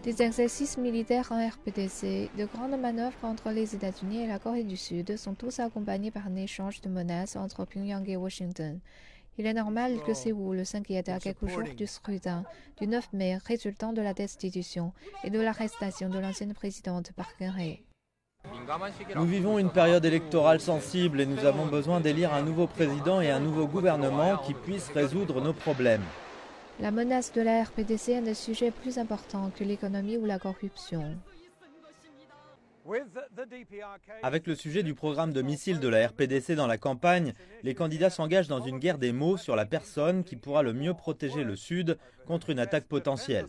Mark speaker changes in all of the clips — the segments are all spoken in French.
Speaker 1: Des exercices militaires en RPDC, de grandes manœuvres entre les États-Unis et la Corée du Sud sont tous accompagnés par un échange de menaces entre Pyongyang et Washington. Il est normal que Séoul s'inquiète à quelques jours du scrutin du 9 mai résultant de la destitution et de l'arrestation de l'ancienne présidente Park Geun-hye.
Speaker 2: Nous vivons une période électorale sensible et nous avons besoin d'élire un nouveau président et un nouveau gouvernement qui puissent résoudre nos problèmes.
Speaker 1: La menace de la RPDC est un sujet plus important que l'économie ou la corruption.
Speaker 2: Avec le sujet du programme de missiles de la RPDC dans la campagne, les candidats s'engagent dans une guerre des mots sur la personne qui pourra le mieux protéger le Sud contre une attaque potentielle.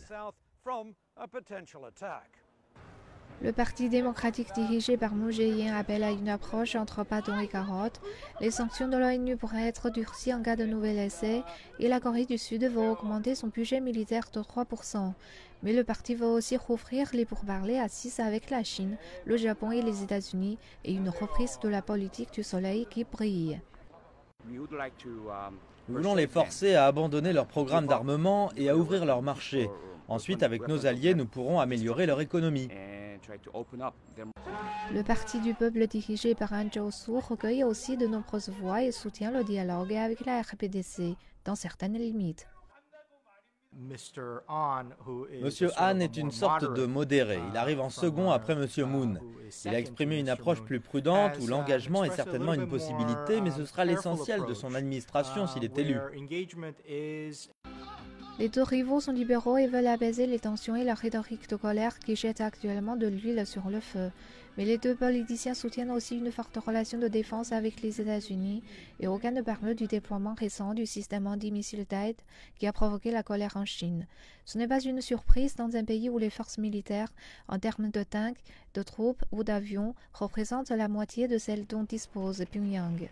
Speaker 1: Le Parti démocratique dirigé par Moon Jae-in appelle à une approche entre bâton et carotte. Les sanctions de l'ONU pourraient être durcies en cas de nouvel essai et la Corée du Sud veut augmenter son budget militaire de 3%. Mais le parti veut aussi rouvrir les pourparlers à 6 avec la Chine, le Japon et les États-Unis et une reprise de la politique du soleil qui brille.
Speaker 2: Nous voulons les forcer à abandonner leur programme d'armement et à ouvrir leur marché. Ensuite, avec nos alliés, nous pourrons améliorer leur économie.
Speaker 1: Le Parti du peuple dirigé par Han Jo-soo recueille aussi de nombreuses voix et soutient le dialogue avec la RPDC, dans certaines limites.
Speaker 2: Monsieur Han est une sorte de modéré. Il arrive en second après Monsieur Moon. Il a exprimé une approche plus prudente où l'engagement est certainement une possibilité, mais ce sera l'essentiel de son administration s'il est élu.
Speaker 1: Les deux rivaux sont libéraux et veulent apaiser les tensions et la rhétorique de colère qui jette actuellement de l'huile sur le feu. Mais les deux politiciens soutiennent aussi une forte relation de défense avec les États-Unis et aucun ne parle du déploiement récent du système anti-missile THAAD qui a provoqué la colère en Chine. Ce n'est pas une surprise dans un pays où les forces militaires, en termes de tanks, de troupes ou d'avions, représentent la moitié de celles dont dispose Pyongyang.